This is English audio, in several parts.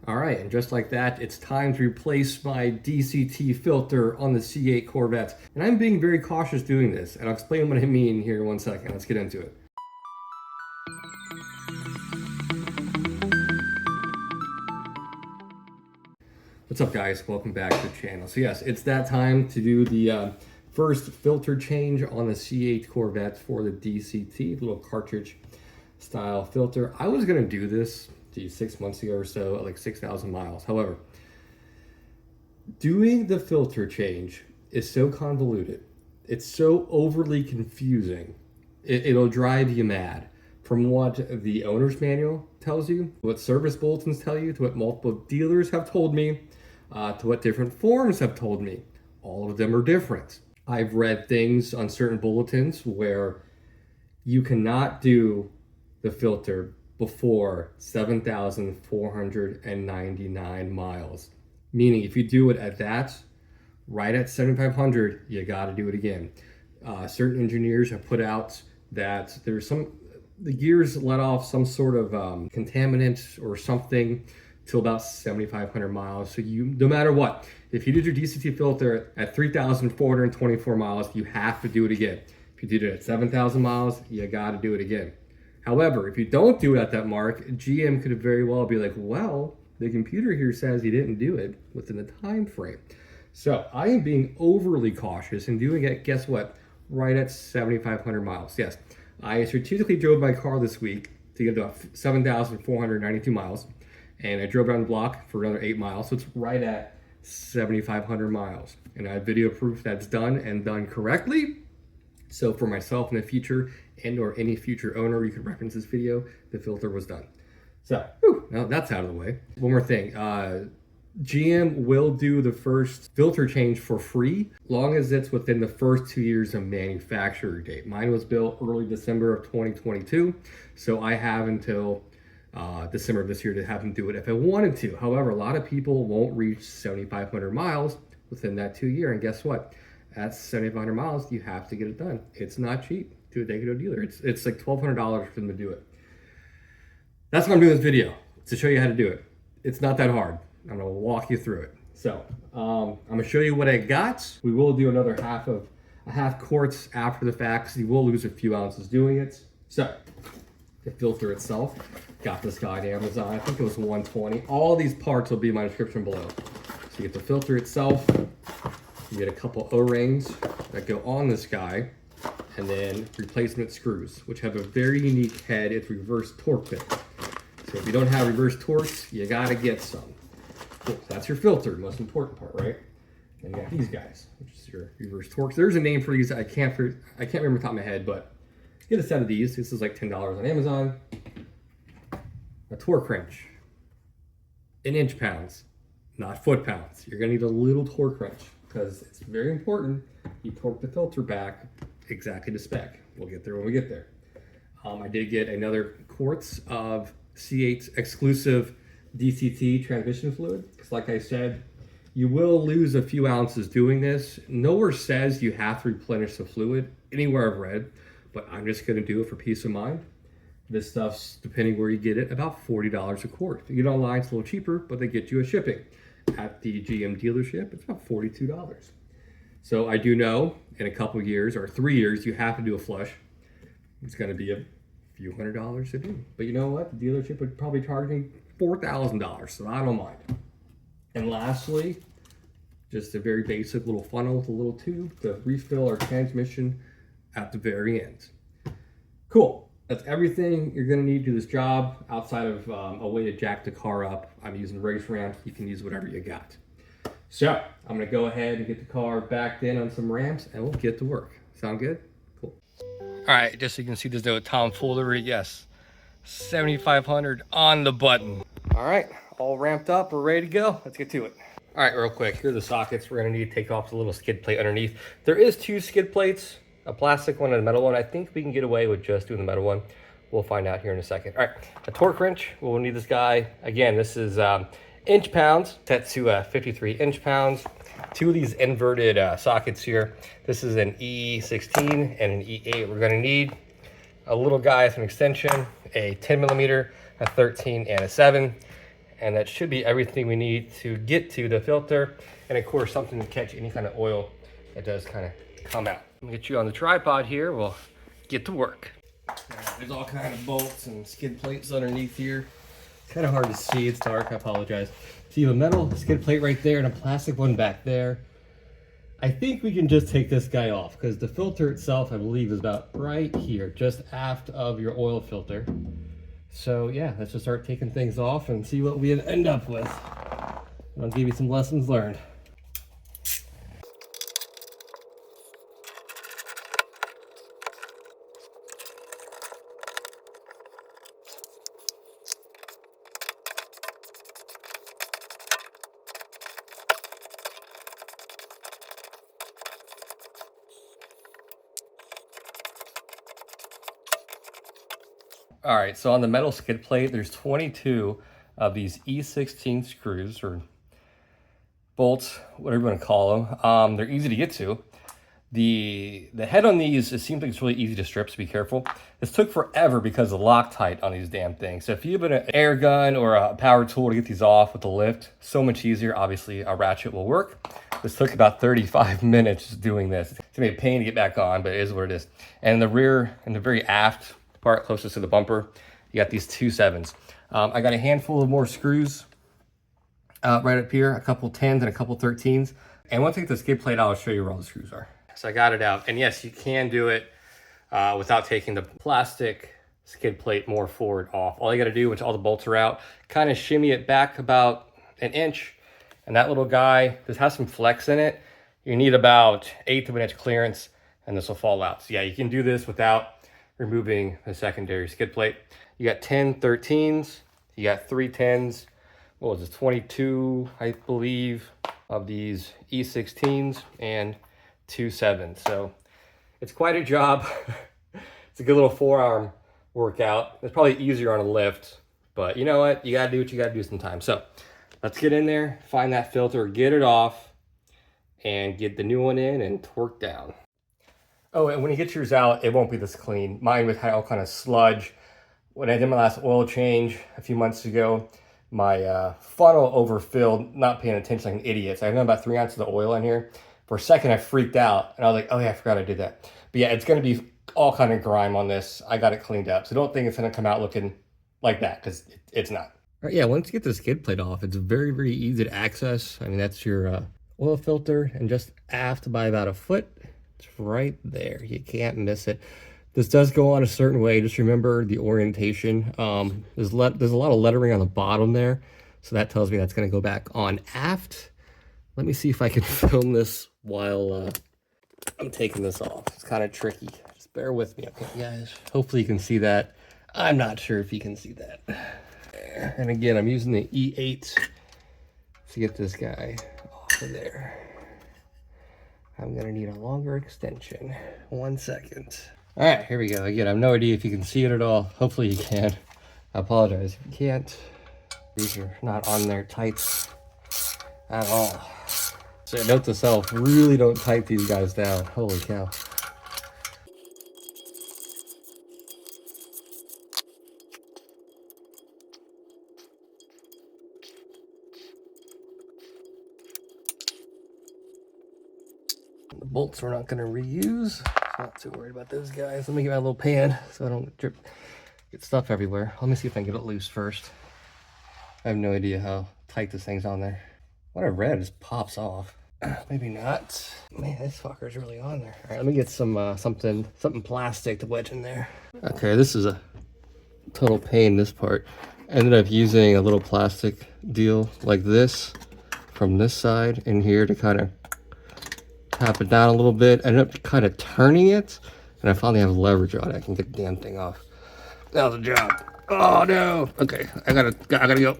All right, and just like that, it's time to replace my DCT filter on the C8 Corvette. And I'm being very cautious doing this, and I'll explain what I mean here in 1 second. Let's get into it. What's up, guys? Welcome back to the channel. So yes, it's that time to do the first filter change on the C8 Corvette for the DCT, little cartridge style filter. I was gonna do this 6 months ago or so at like 6,000 miles. However, doing the filter change is so convoluted. It's so overly confusing. It'll drive you mad. From what the owner's manual tells you, what service bulletins tell you, to what multiple dealers have told me, to what different forums have told me. All of them are different. I've read things on certain bulletins where you cannot do the filter before 7,499 miles. Meaning if you do it at that, right at 7,500, you gotta do it again. Certain engineers have put out that there's the gears let off some sort of contaminant or something till about 7,500 miles. So no matter what, if you did your DCT filter at 3,424 miles, you have to do it again. If you did it at 7,000 miles, you gotta do it again. However, if you don't do it at that mark, GM could very well be like, well, the computer here says you didn't do it within the time frame. So I am being overly cautious and doing it, guess what, right at 7,500 miles. Yes, I strategically drove my car this week to get to 7,492 miles, and I drove around the block for another 8 miles, so it's right at 7,500 miles. And I have video proof that's done and done correctly. So for myself in the future and or any future owner, you could reference this video, the filter was done. So, now that's out of the way. One more thing, GM will do the first filter change for free, long as it's within the first 2 years of manufacturer date. Mine was built early December of 2022, so I have until December of this year to have them do it if I wanted to. However, a lot of people won't reach 7,500 miles within that 2 year, and guess what? At 7,500 miles, you have to get it done. It's not cheap to take it to a dealer. It's like $1,200 for them to do it. That's why I'm doing this video, to show you how to do it. It's not that hard. I'm gonna walk you through it. So I'm gonna show you what I got. We will do another half quarts after the fact, so you will lose a few ounces doing it. So the filter itself, got this guy on Amazon. I think it was $120. All these parts will be in my description below. So you get the filter itself, you get a couple O-rings that go on this guy, and then replacement screws, which have a very unique head. It's reverse torque pin. So if you don't have reverse torques, you gotta get some. Cool. So that's your filter, most important part, right? And you got these guys, which is your reverse torques. There's a name for these. I can't remember off the top of my head, but get a set of these. This is like $10 on Amazon. A torque wrench in inch pounds, not foot pounds. You're gonna need a little torque wrench because it's very important you torque the filter back exactly to spec. We'll get there when we get there. I did get another quarts of C8 exclusive DCT transmission fluid, because like I said, you will lose a few ounces doing this. Nowhere says you have to replenish the fluid, anywhere I've read, but I'm just gonna do it for peace of mind. This stuff's, depending where you get it, about $40 a quart. If you get online, it's a little cheaper, but they get you a shipping. At the GM dealership, it's about $42. So I do know in a couple years or 3 years, you have to do a flush. It's gonna be a few $100s to do. But you know what? The dealership would probably charge me $4,000, so I don't mind. And lastly, just a very basic little funnel with a little tube to refill our transmission at the very end. Cool. That's everything you're gonna need to do this job outside of a way to jack the car up. I'm using race ramps. You can use whatever you got. So I'm gonna go ahead and get the car backed in on some ramps and we'll get to work. Sound good? Cool. All right, just so you can see there's no tomfoolery. Yes, 7,500 on the button. All right, all ramped up. We're ready to go. Let's get to it. All right, real quick, here are the sockets. We're gonna need to take off the little skid plate underneath. There is 2 skid plates, a plastic one and a metal one. I think we can get away with just doing the metal one. We'll find out here in a second. All right, a torque wrench. We'll need this guy. Again, this is inch pounds, set to 53 inch pounds. 2 of these inverted sockets here. This is an E16 and an E8. We're gonna need a little guy as an extension, a 10 millimeter, a 13, and a 7. And that should be everything we need to get to the filter. And of course, something to catch any kind of oil that does kind of come out. Let me get you on the tripod here. We'll get to work. There's all kind of bolts and skid plates underneath here. It's kind of hard to see, it's dark, I apologize. So you have a metal skid plate right there and a plastic one back there. I think we can just take this guy off because the filter itself, I believe, is about right here, just aft of your oil filter. So yeah, let's just start taking things off and see what we end up with. I'll give you some lessons learned. All right, so on the metal skid plate, there's 22 of these E16 screws or bolts, whatever you want to call them. They're easy to get to. The head on these, it seems like it's really easy to strip, so be careful. This took forever because of the Loctite on these damn things. So if you have an air gun or a power tool to get these off with the lift, so much easier. Obviously, a ratchet will work. This took about 35 minutes doing this. It's gonna be a pain to get back on, but it is what it is. And the rear and the very aft part closest to the bumper, you got these 2.7s. I got a handful of more screws right up here, a couple 10s and a couple 13s. And once I get the skid plate out, I'll show you where all the screws are. So I got it out. And yes, you can do it without taking the plastic skid plate more forward off. All you got to do, once all the bolts are out, kind of shimmy it back about an inch. And that little guy, this has some flex in it. You need about 1/8 of an inch clearance and this will fall out. So yeah, you can do this without removing the secondary skid plate. You got 10 13s, you got 3 10s, what was it, 22, I believe, of these E16s and 2 7s. So it's quite a job. It's a good little forearm workout. It's probably easier on a lift, but you know what? You gotta do what you gotta do sometimes. So let's get in there, find that filter, get it off, and get the new one in and torque down. Oh, and when you get yours out, it won't be this clean. Mine had all kind of sludge. When I did my last oil change a few months ago, my funnel overfilled, not paying attention like an idiot. So I had about 3 ounces of oil in here. For a second, I freaked out, and I was like, oh yeah, I forgot I did that. But yeah, it's gonna be all kind of grime on this. I got it cleaned up. So don't think it's gonna come out looking like that, because it's not. All right, yeah, once you get the skid plate off, it's very, very easy to access. I mean, that's your oil filter, and just aft by about a foot, it's right there. You can't miss it. This does go on a certain way. Just remember the orientation. There's a lot of lettering on the bottom there. So that tells me that's going to go back on aft. Let me see if I can film this while I'm taking this off. It's kind of tricky. Just bear with me, okay, guys? Hopefully you can see that. I'm not sure if you can see that. And again, I'm using the E8 to get this guy off of there. I'm gonna need a longer extension. 1 second. All right, here we go. Again, I have no idea if you can see it at all. Hopefully you can. I apologize if you can't. These are not on there tight at all. So note to self, really don't tight these guys down. Holy cow. The bolts we're not going to reuse, so not too worried about those guys. Let me get my little pan so I don't get stuff everywhere. Let me see if I can get it loose first. I have no idea how tight this thing's on there. What I read just pops off. Maybe not. Man, this fucker's really on there. All right, let me get some something plastic to wedge in there. Okay, this is a total pain, this part. I ended up using a little plastic deal like this from this side in here to kind of tap it down a little bit. I ended up kind of turning it, and I finally have leverage on it. I can get the damn thing off. That was a job. Oh no. Okay, I gotta go.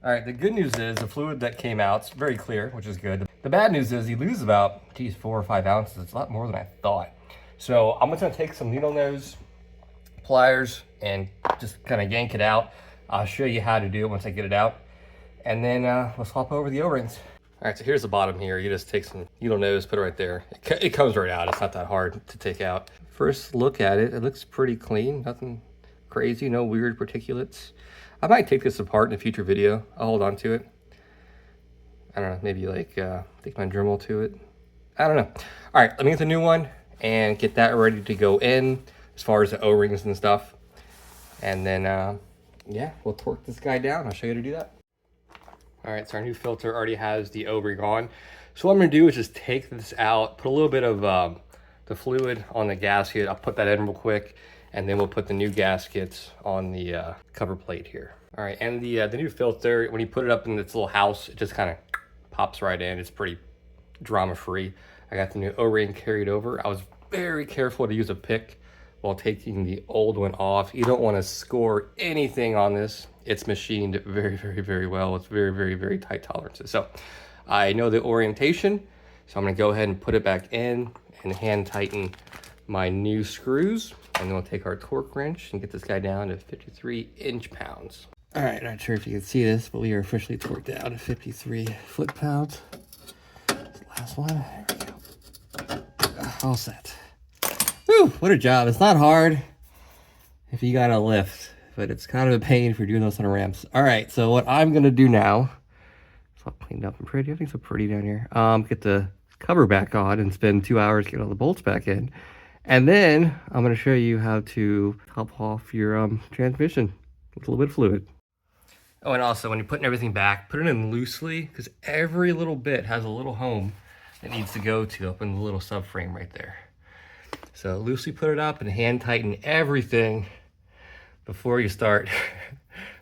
All right, the good news is the fluid that came out is very clear, which is good. The bad news is you lose about, geez, 4 or 5 ounces. It's a lot more than I thought. So I'm just gonna take some needle nose pliers and just kind of yank it out. I'll show you how to do it once I get it out. And then we'll swap over the O-rings. All right, so here's the bottom here. You just take some needle nose, put it right there. It comes right out. It's not that hard to take out. First look at it, it looks pretty clean. Nothing crazy, no weird particulates. I might take this apart in a future video. I'll hold on to it. I don't know, maybe like take my Dremel to it. I don't know. All right, let me get the new one and get that ready to go in as far as the O-rings and stuff. And then, yeah, we'll torque this guy down. I'll show you how to do that. All right, so our new filter already has the O-ring on. So what I'm gonna do is just take this out, put a little bit of the fluid on the gasket. I'll put that in real quick, and then we'll put the new gaskets on the cover plate here. All right, and the new filter, when you put it up in this little house, it just kind of pops right in. It's pretty drama-free. I got the new O-ring carried over. I was very careful to use a pick while taking the old one off. You don't want to score anything on this. It's machined very, very, very well. It's very, very, very tight tolerances. So I know the orientation, so I'm gonna go ahead and put it back in and hand tighten my new screws. And then we'll take our torque wrench and get this guy down to 53 inch-pounds. All right, not sure if you can see this, but we are officially torqued down to 53 foot-pounds. Last one, there we go. All set. Whew, what a job. It's not hard if you got a lift, but it's kind of a pain if you're doing those on ramps. All right, so what I'm gonna do now, it's all cleaned up and pretty. I think so pretty down here. Get the cover back on and spend 2 hours getting all the bolts back in. And then I'm gonna show you how to top off your transmission with a little bit of fluid. Oh, and also when you're putting everything back, put it in loosely, because every little bit has a little home it needs to go to up in the little subframe right there. So loosely put it up and hand tighten everything before you start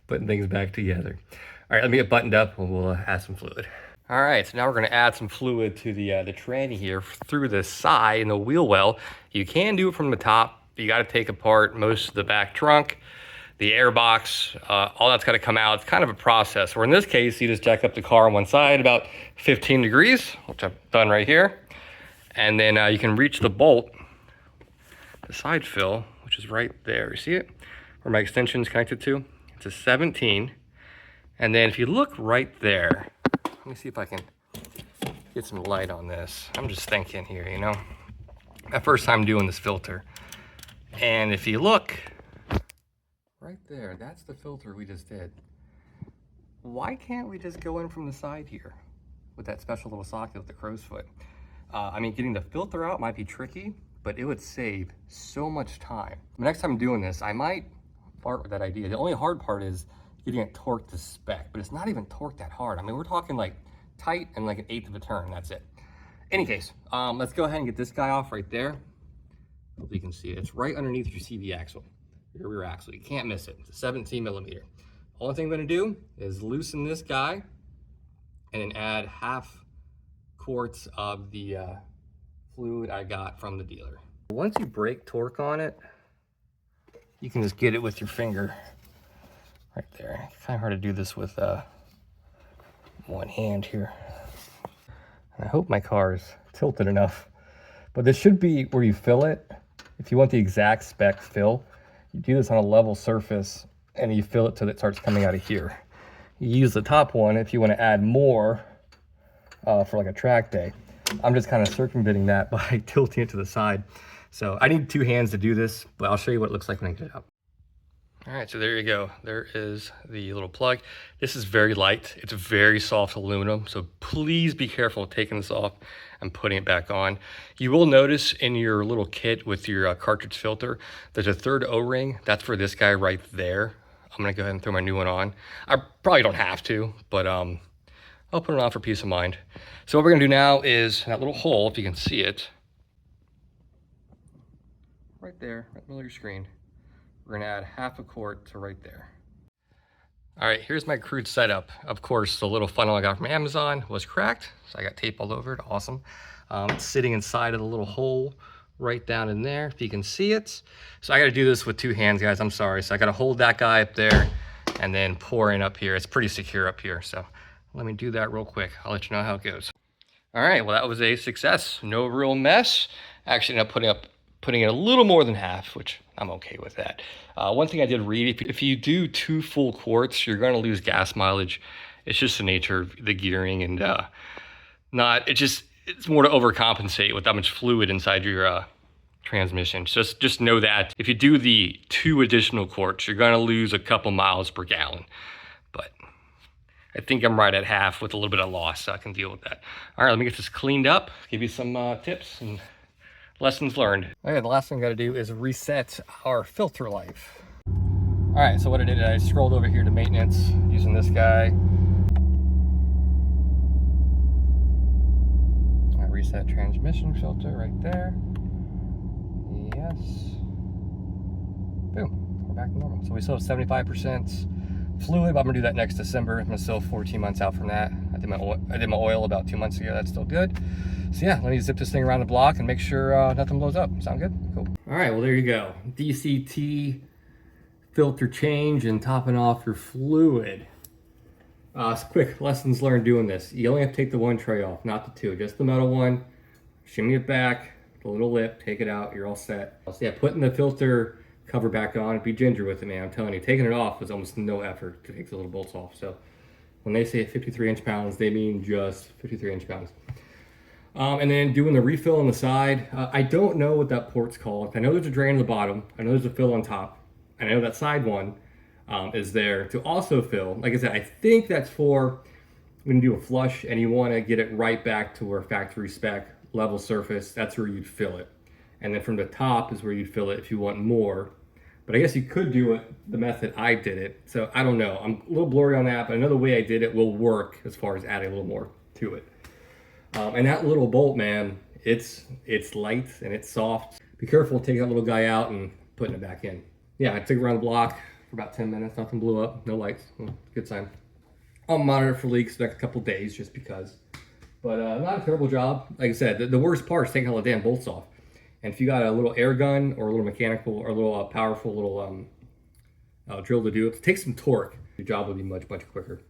putting things back together. All right, let me get buttoned up and we'll add some fluid. All right, so now we're gonna add some fluid to the tranny here through the side and the wheel well. You can do it from the top. You gotta take apart most of the back trunk, the air box, all that's gotta come out. It's kind of a process. Where in this case, you just jack up the car on one side about 15 degrees, which I've done right here. And then you can reach the bolt, the side fill, which is right there. You see it? Where my extension is connected to. It's a 17. And then if you look right there, let me see if I can get some light on this. I'm just thinking here, you know? My first time doing this filter. And if you look, right there, that's the filter we just did. Why can't we just go in from the side here with that special little socket with the crow's foot? I mean, getting the filter out might be tricky, but it would save so much time. The next time I'm doing this, I might fart with that idea. The only hard part is getting it torqued to spec, but it's not even torqued that hard. I mean, we're talking like tight and like 1/8 of a turn, that's it. Any case, let's go ahead and get this guy off right there. Hope you can see it. It's right underneath your CV axle, your rear axle. You can't miss it. It's a 17 millimeter. Only thing I'm gonna do is loosen this guy and then add 1/2 quarts of the fluid I got from the dealer. Once you break torque on it, you can just get it with your finger right there. It's kind of hard to do this with one hand here. And I hope my car is tilted enough, but this should be where you fill it. If you want the exact spec fill, you do this on a level surface and you fill it till it starts coming out of here. You use the top one if you want to add more for like a track day. I'm just kind of circumventing that by tilting it to the side. So I need 2 hands to do this, but I'll show you what it looks like when I get it up. All right, so there you go. There is the little plug. This is very light. It's very soft aluminum, so please be careful taking this off and putting it back on. You will notice in your little kit with your cartridge filter, there's a 3rd O-ring. That's for this guy right there. I'm gonna go ahead and throw my new one on. I probably don't have to, but I'll put it on for peace of mind. So what we're gonna do now is that little hole, if you can see it, right there, right in the middle of your screen. We're gonna add 1/2 quart to right there. All right, here's my crude setup. Of course, the little funnel I got from Amazon was cracked, so I got tape all over it, awesome. It's sitting inside of the little hole right down in there, if you can see it. So I gotta do this with 2 hands, guys, I'm sorry. So I gotta hold that guy up there and then pour in up here. It's pretty secure up here, so let me do that real quick. I'll let you know how it goes. All right, well, that was a success. No real mess. Actually ended up putting in a little more than 1/2, which I'm okay with that. One thing I did read, if you do 2 full quarts, you're gonna lose gas mileage. It's just the nature of the gearing, and it's more to overcompensate with that much fluid inside your transmission. Just know that if you do the 2 additional quarts, you're gonna lose a couple miles per gallon. But I think I'm right at half with a little bit of loss, so I can deal with that. All right, let me get this cleaned up, give you some tips and lessons learned. Okay, the last thing I gotta do is reset our filter life. All right, so what I did, I scrolled over here to maintenance using this guy. I reset transmission filter right there. Yes. Boom, we're back to normal. So we still have 75% fluid, but I'm gonna do that next December. I'm still 14 months out from that. I did my oil about 2 months ago. That's still good. So yeah, let me zip this thing around the block and make sure nothing blows up. Sound good? Cool. All right, well there you go. DCT filter change and topping off your fluid. Quick lessons learned doing this. You only have to take the 1 tray off, not the 2, just the metal one. Shimmy it back, the little lip, take it out, you're all set. So yeah, putting the filter cover back on, be ginger with it, man. I'm telling you, taking it off was almost no effort to take the little bolts off. So when they say 53 inch-pounds, they mean just 53 inch-pounds. And then doing the refill on the side. I don't know what that port's called. I know there's a drain on the bottom. I know there's a fill on top. I know that side one is there to also fill. Like I said, I think that's for when you do a flush and you want to get it right back to where factory spec, level surface, that's where you'd fill it. And then from the top is where you'd fill it if you want more. But I guess you could do it the method I did it. So I don't know. I'm a little blurry on that, but I know the way I did it will work as far as adding a little more to it. And that little bolt, man, it's light and it's soft. Be careful taking that little guy out and putting it back in. Yeah, I took it around the block for about 10 minutes. Nothing blew up, no lights. Good sign. I'll monitor for leaks the next couple days just because. But not a terrible job. Like I said, the worst part is taking all the damn bolts off. And if you got a little air gun or a little mechanical or a little powerful little drill to do it, take some torque. Your job will be much, much quicker.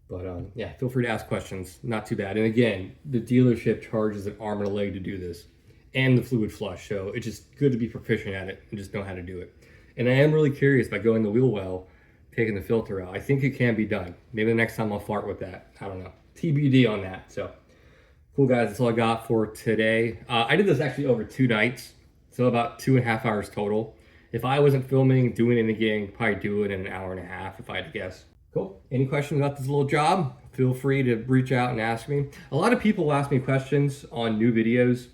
But yeah, feel free to ask questions. Not too bad. And again, the dealership charges an arm and a leg to do this and the fluid flush. So it's just good to be proficient at it and just know how to do it. And I am really curious by going the wheel well, taking the filter out. I think it can be done. Maybe the next time I'll fart with that. I don't know. TBD on that. So cool, guys. That's all I got for today. I did this actually over 2 nights. So about 2.5 hours total. If I wasn't filming, doing it again, probably do it in an hour and a half if I had to guess. Cool. Any questions about this little job? Feel free to reach out and ask me. A lot of people ask me questions on new videos.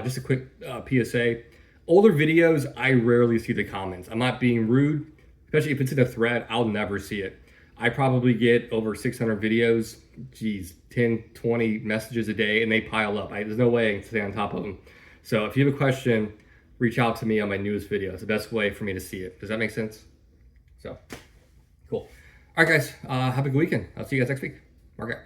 Just a quick PSA. Older videos, I rarely see the comments. I'm not being rude, especially if it's in a thread, I'll never see it. I probably get over 600 videos, geez, 10, 20 messages a day, and they pile up. There's no way I can stay on top of them. So if you have a question, reach out to me on my newest video. It's the best way for me to see it. Does that make sense? So, cool. All right, guys, have a good weekend. I'll see you guys next week. Mark out.